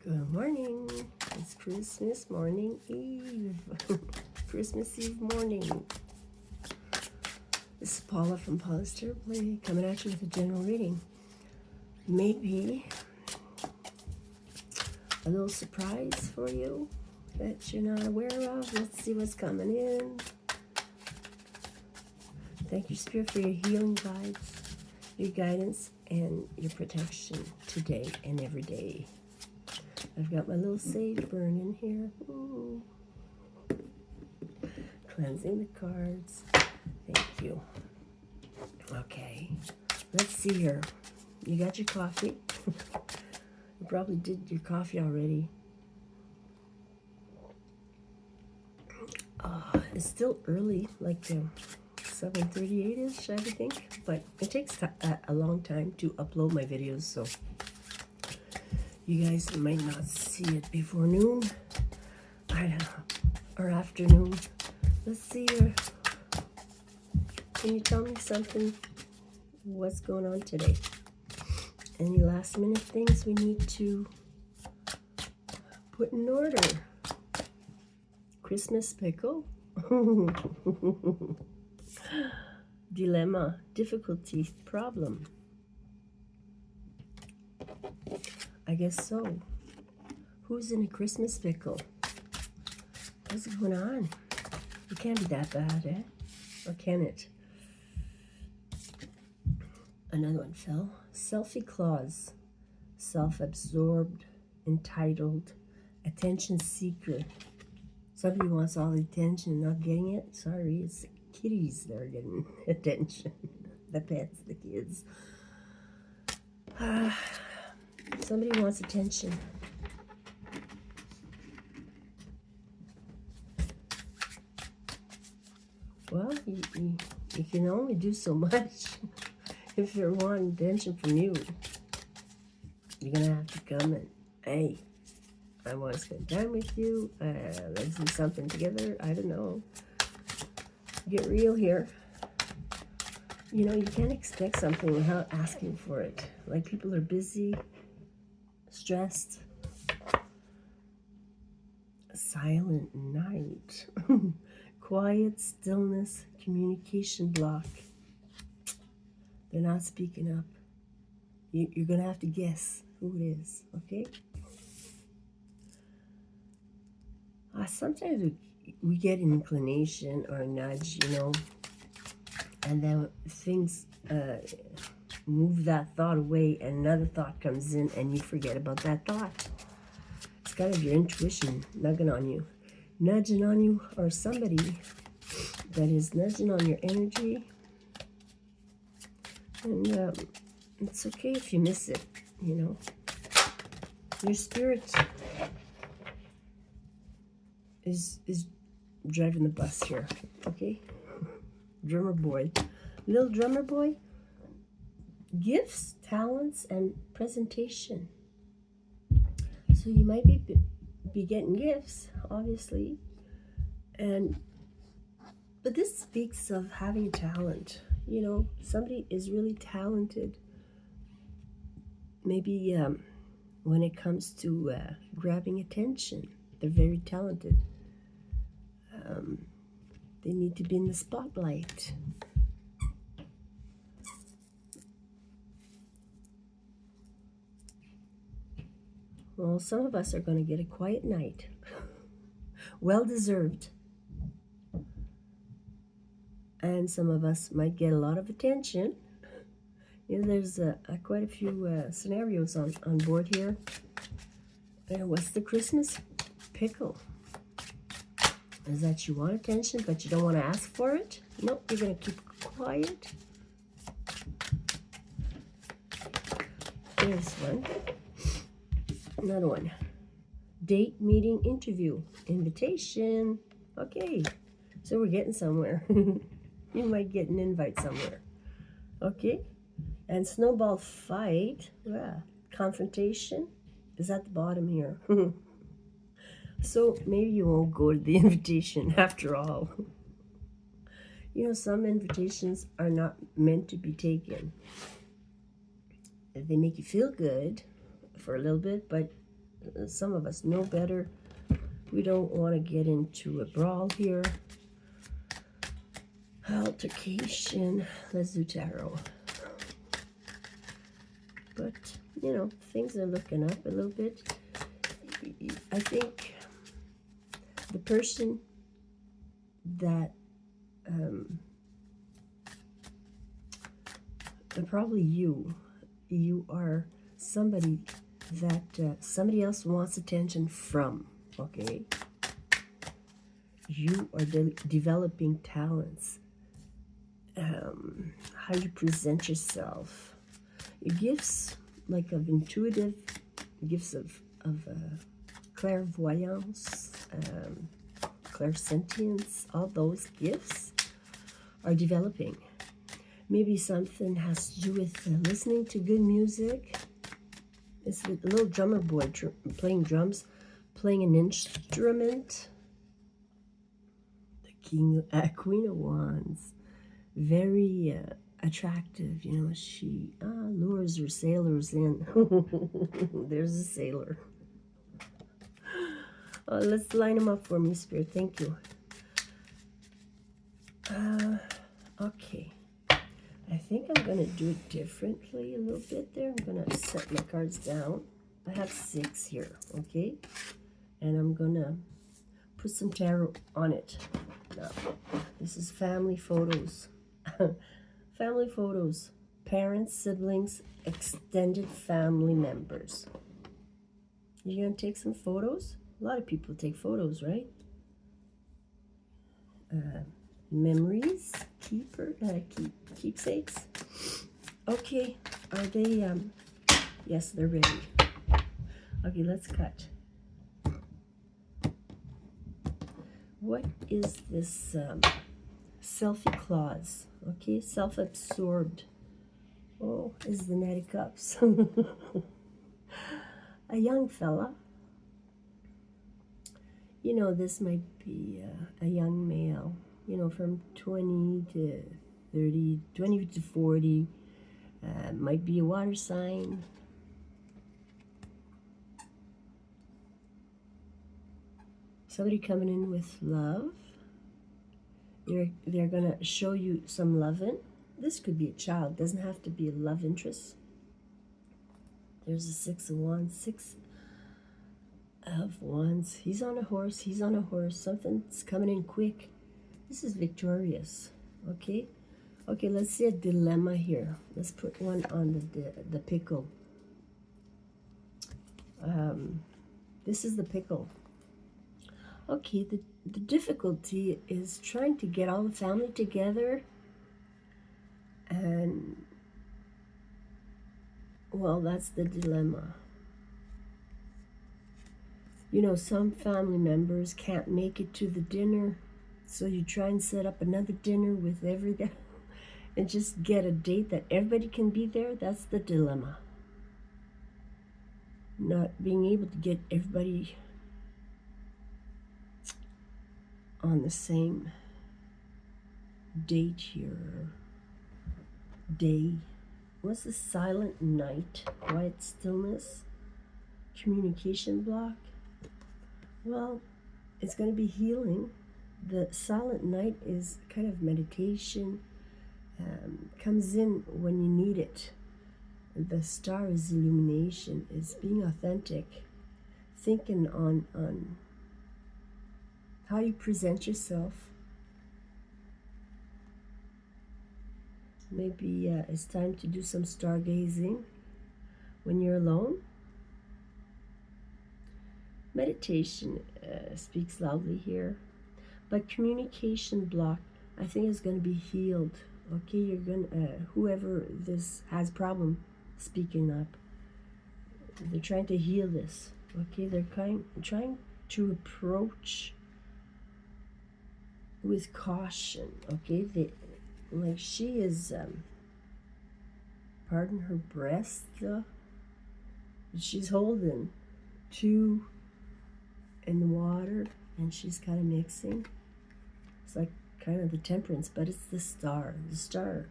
Good morning. It's Christmas morning Eve. Christmas Eve morning. This is Paula from Paula's Tarot Play coming at you with a general reading. Maybe a little surprise for you that you're not aware of. Let's see what's coming in. Thank you, Spirit, for your healing vibes, your guidance, and your protection today and every day. I've got my little sage burning here. Ooh. Cleansing the cards. Thank you. Okay. Let's see here. You got your coffee. You probably did your coffee already. It's still early, like 7:38-ish, I would think. But it takes a long time to upload my videos, so you guys might not see it before noon. I don't know. Or afternoon. Let's see here. Can you tell me something? What's going on today? Any last minute things we need to put in order? Christmas pickle? Dilemma, difficulty, problem. I guess so. Who's in a Christmas pickle? What's going on? It can't be that bad, eh? Or can it? Another one fell. Selfie clause. Self-absorbed, entitled, attention seeker. Somebody wants all the attention, not getting it. Sorry, it's the kitties that are getting attention. The pets, the kids. Somebody wants attention. Well, you can only do so much if they're wanting attention from you. You're going to have to come and, hey, I want to spend time with you. Let's do something together. I don't know. Get real here. You know, you can't expect something without asking for it. Like, people are busy, stressed. Silent night. Quiet, stillness, communication block. They're not speaking up. You're going to have to guess who it is, okay? Sometimes we get an inclination or a nudge, you know, and then things move that thought away and another thought comes in and you forget about that thought. It's kind of your intuition nudging on you, or somebody that is nudging on your energy. And it's okay if you miss it, you know. Your spirit is driving the bus here, okay? Drummer boy. Little drummer boy. Gifts, talents, and presentation. So you might be getting gifts, obviously. But this speaks of having talent. You know, somebody is really talented. Maybe when it comes to grabbing attention, they're very talented. They need to be in the spotlight. Well, some of us are going to get a quiet night. Well deserved. And some of us might get a lot of attention. You know, there's quite a few scenarios on board here. And what's the Christmas pickle? Is that you want attention, but you don't want to ask for it? Nope, you're going to keep quiet. There's one. Another one. Date, meeting, interview, invitation. Okay, so we're getting somewhere. You might get an invite somewhere. Okay, and snowball fight. Yeah. Confrontation is at the bottom here. So maybe you won't go to the invitation after all. You know, some invitations are not meant to be taken. They make you feel good for a little bit, but some of us know better. We don't want to get into a brawl here. Altercation. Let's do tarot. But, you know, things are looking up a little bit. I think the person that probably you are somebody that somebody else wants attention from, okay? You are developing talents, how you present yourself, your gifts, like of intuitive, gifts of clairvoyance, clairsentience, all those gifts are developing. Maybe something has to do with listening to good music. It's a little drummer boy playing drums, playing an instrument. The Queen of Wands, very attractive. You know, she lures her sailors in. There's a sailor. Let's line them up for me, Spirit. Thank you. Okay. I think I'm going to do it differently a little bit there. I'm going to set my cards down. I have 6 here, okay? And I'm going to put some tarot on it. Now, this is family photos. Family photos. Parents, siblings, extended family members. You're going to take some photos? A lot of people take photos, right? Memories, keepsakes. Okay, are they, yes, they're ready. Okay, let's cut. What is this selfie clause? Okay, self-absorbed. Oh, is the Knight of Cups. A young fella. You know, this might be a young male, you know, from 20 to 30, 20 to 40. Might be a water sign. Somebody coming in with love. They're going to show you some loving. This could be a child. Doesn't have to be a love interest. There's a 6 of Wands. 6 of Wands. He's on a horse. He's on a horse. Something's coming in quick. This is victorious. Okay? Okay, let's see a dilemma here. Let's put one on the pickle. This is the pickle. Okay, the difficulty is trying to get all the family together, and, well, that's the dilemma. You know, some family members can't make it to the dinner, so you try and set up another dinner with everybody and just get a date that everybody can be there. That's the dilemma. Not being able to get everybody on the same date here. Day. What's the silent night? Quiet stillness? Communication block? Well, it's going to be healing. The silent night is kind of meditation. Comes in when you need it. The star is illumination, is being authentic. Thinking on how you present yourself. Maybe it's time to do some stargazing when you're alone. Meditation speaks loudly here. But communication block, I think, is going to be healed. Okay, you're going to, whoever this has problem speaking up, they're trying to heal this. Okay, they're trying to approach with caution. Okay, like she is, pardon her breast, she's holding 2 in the water, and she's kind of mixing. It's like kind of the temperance, but it's the star. The star.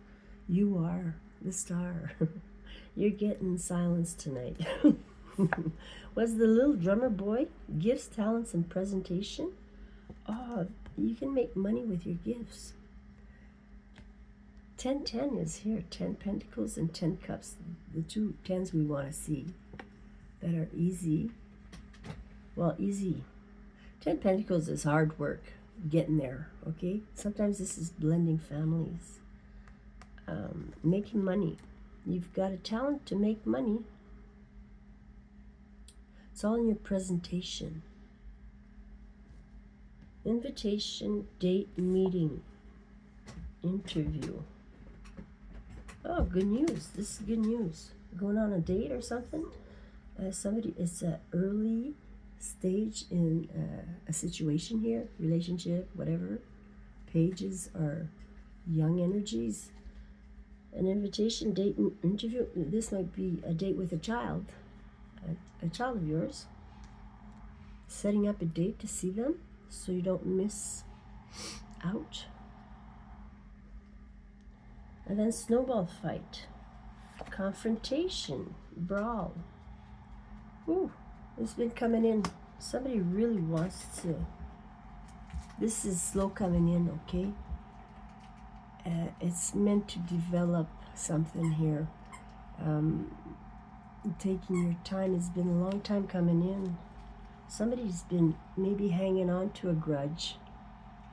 You are the star. You're getting silence tonight. Was the little drummer boy? Gifts, talents, and presentation? Oh, you can make money with your gifts. 1010 is here. 10 pentacles and 10 cups. The two tens we want to see that are easy. Well, easy. 10 pentacles is hard work getting there, okay? Sometimes this is blending families. Making money. You've got a talent to make money. It's all in your presentation. Invitation, date, meeting, interview. Oh, good news. This is good news. Going on a date or something? Somebody, it's an early stage in a situation here, relationship, whatever. Pages are young energies. An invitation, date, and interview. This might be a date with a child of yours. Setting up a date to see them so you don't miss out. And then snowball fight, confrontation, brawl. Ooh, it's been coming in. Somebody really wants to. This is slow coming in, okay? It's meant to develop something here. Taking your time. It's been a long time coming in. Somebody's been maybe hanging on to a grudge,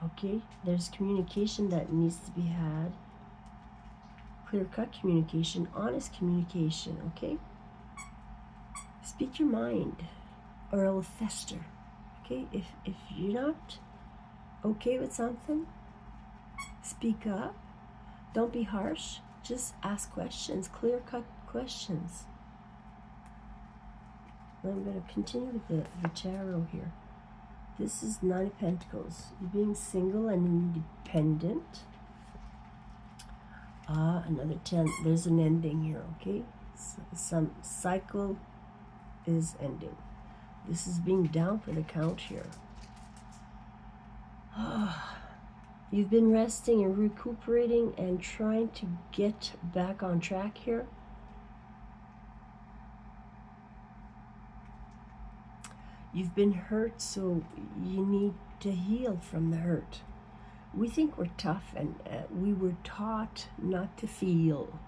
okay? There's communication that needs to be had. Clear-cut communication, honest communication, okay? Speak your mind or it'll fester, okay? If you're not okay with something, speak up. Don't be harsh. Just ask questions, clear-cut questions. I'm going to continue with the tarot here. This is Nine of Pentacles. You're being single and independent. Another 10. There's an ending here, okay? Some cycle is ending. This is being down for the count here. You've been resting and recuperating and trying to get back on track here. You've been hurt, so you need to heal from the hurt. We think we're tough, and we were taught not to feel,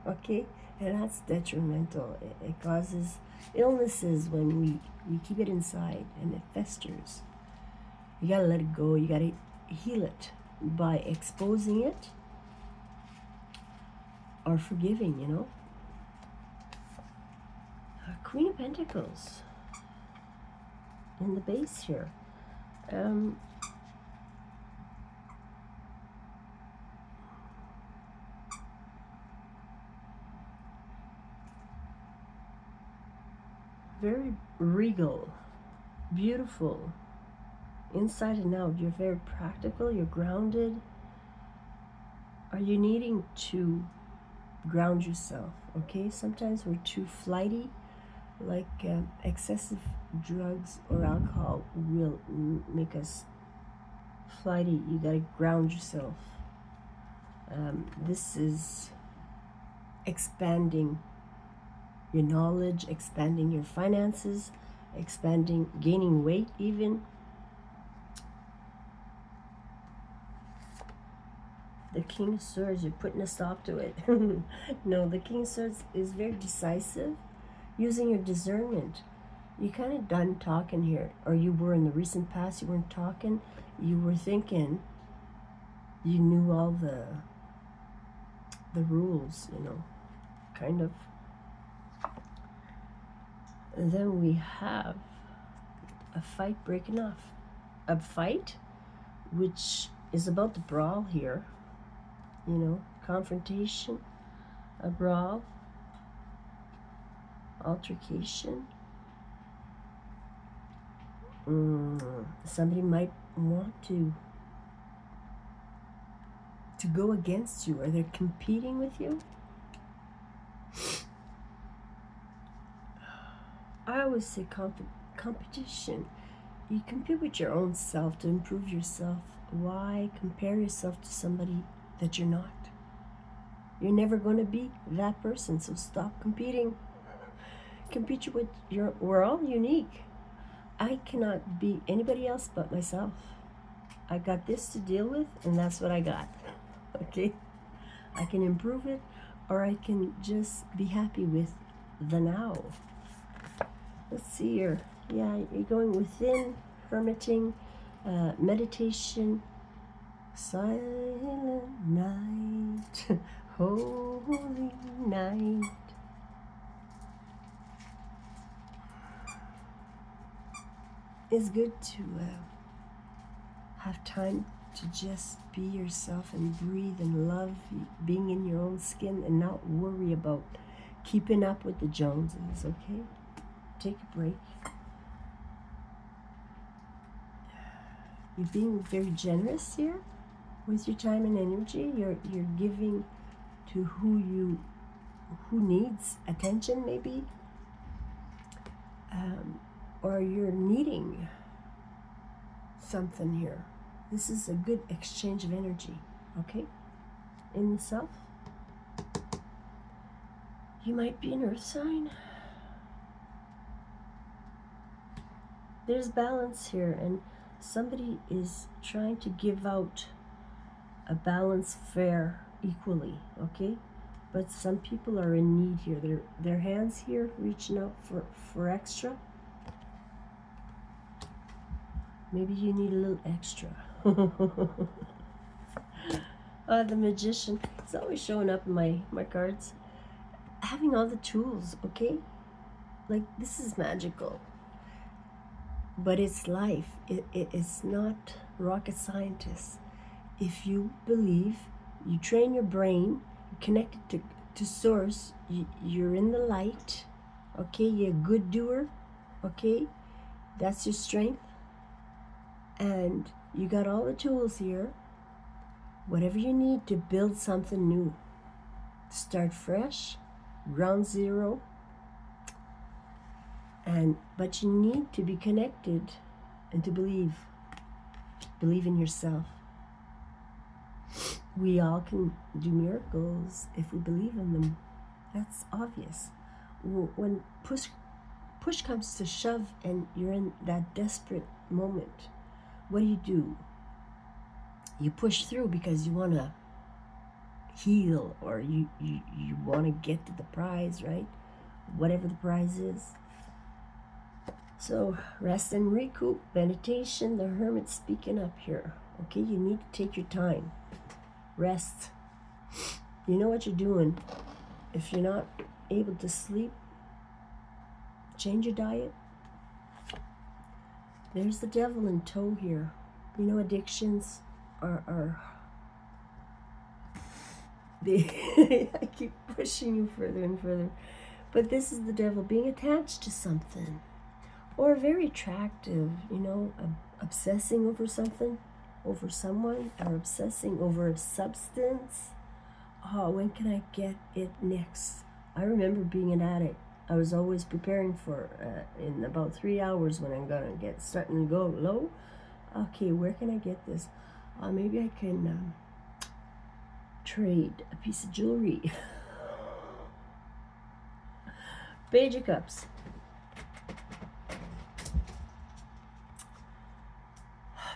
okay? And that's detrimental. It causes illnesses when we keep it inside and it festers. You gotta let it go. You gotta heal it by exposing it or forgiving, you know? Queen of Pentacles in the base here. Very regal, beautiful, inside and out. You're very practical, you're grounded. Are you needing to ground yourself, okay? Sometimes we're too flighty, like excessive drugs or alcohol will make us flighty. You gotta ground yourself. This is expanding your knowledge, expanding your finances, gaining weight even. The King of Swords, you're putting a stop to it. No, the King of Swords is very decisive, using your discernment. You're kind of done talking here, or you were in the recent past, you weren't talking, you were thinking, you knew all the rules, you know, kind of. And then we have a fight breaking off. A fight, which is about the brawl here. You know, confrontation, a brawl, altercation. Somebody might want to go against you, or they're competing with you. I always say competition. You compete with your own self to improve yourself. Why compare yourself to somebody that you're not? You're never going to be that person, so stop competing. compete with we're all unique. I cannot be anybody else but myself. I got this to deal with, and that's what I got. Okay? I can improve it, or I can just be happy with the now. Let's see here. Yeah, you're going within, hermiting, meditation, silent night, holy night. It's good to have time to just be yourself and breathe and love being in your own skin and not worry about keeping up with the Joneses, okay? Take a break. You're being very generous here with your time and energy. You're giving to who needs attention, maybe, or you're needing something here. This is a good exchange of energy, okay? In the self. You might be an earth sign. There's balance here, and somebody is trying to give out a balance fair equally, okay? But some people are in need here. Their hands here reaching out for extra. Maybe you need a little extra. The Magician. It's always showing up in my cards. Having all the tools, okay? Like, this is magical. But it's life. It's not rocket scientists. If you believe, you train your brain, you connect it to source, you're in the light, okay? You're a good doer, okay? That's your strength. And you got all the tools here. Whatever you need to build something new. Start fresh, ground zero. But you need to be connected and to believe. Believe in yourself. We all can do miracles if we believe in them. That's obvious. When push comes to shove and you're in that desperate moment, what do? You push through because you want to heal, or you want to get to the prize, right? Whatever the prize is. So rest and recoup, meditation, the Hermit speaking up here. Okay, you need to take your time. Rest. You know what you're doing. If you're not able to sleep, change your diet. There's the devil in tow here. You know, addictions are I keep pushing you further and further. But this is the devil being attached to something. Or very attractive, you know, obsessing over something, over someone, or obsessing over a substance. Oh, when can I get it next? I remember being an addict. I was always preparing for, in about 3 hours when I'm gonna starting to go low. Okay, where can I get this? Maybe I can trade a piece of jewelry. Page of Cups.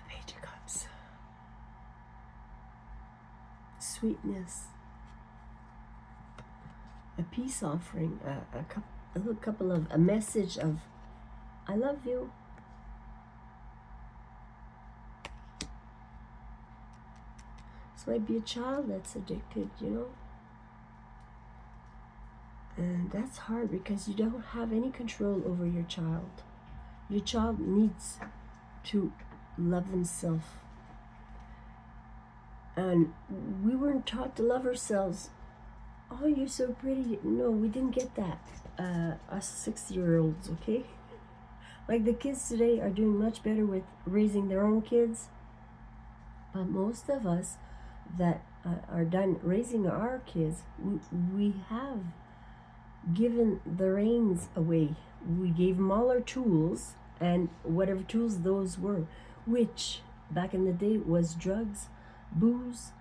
Page of Cups. Sweetness. A peace offering. A message of, I love you. This might be a child that's addicted, you know. And that's hard because you don't have any control over your child. Your child needs to love themselves. And we weren't taught to love ourselves. Oh, you're so pretty. No, we didn't get that. Us 60-year-olds, okay? Like the kids today are doing much better with raising their own kids. But most of us that are done raising our kids, we have given the reins away. We gave them all our tools, and whatever tools those were, which back in the day was drugs, booze,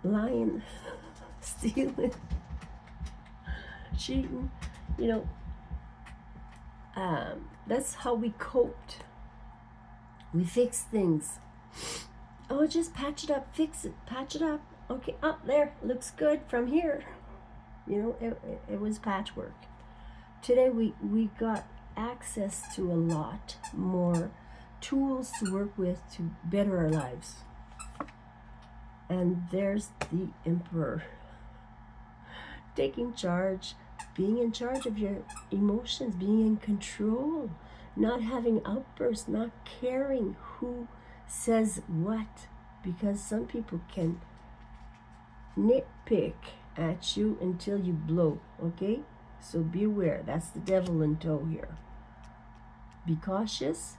lying, stealing, cheating, you know, That's how we coped. We fixed things. Oh, just patch it up, fix it, patch it up. Okay, up there, looks good from here. You know, it was patchwork. Today we got access to a lot more tools to work with to better our lives. And there's the emperor taking charge, being in charge of your emotions, being in control, not having outbursts, not caring who says what, because some people can nitpick at you until you blow, okay? So beware, that's the devil in tow here. Be cautious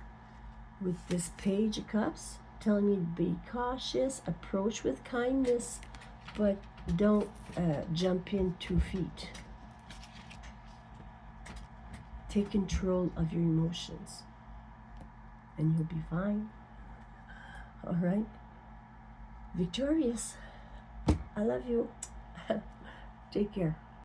with this Page of Cups, telling you to be cautious, approach with kindness, but don't jump in 2 feet. Take control of your emotions and you'll be fine. All right? Victorious. I love you. Take care.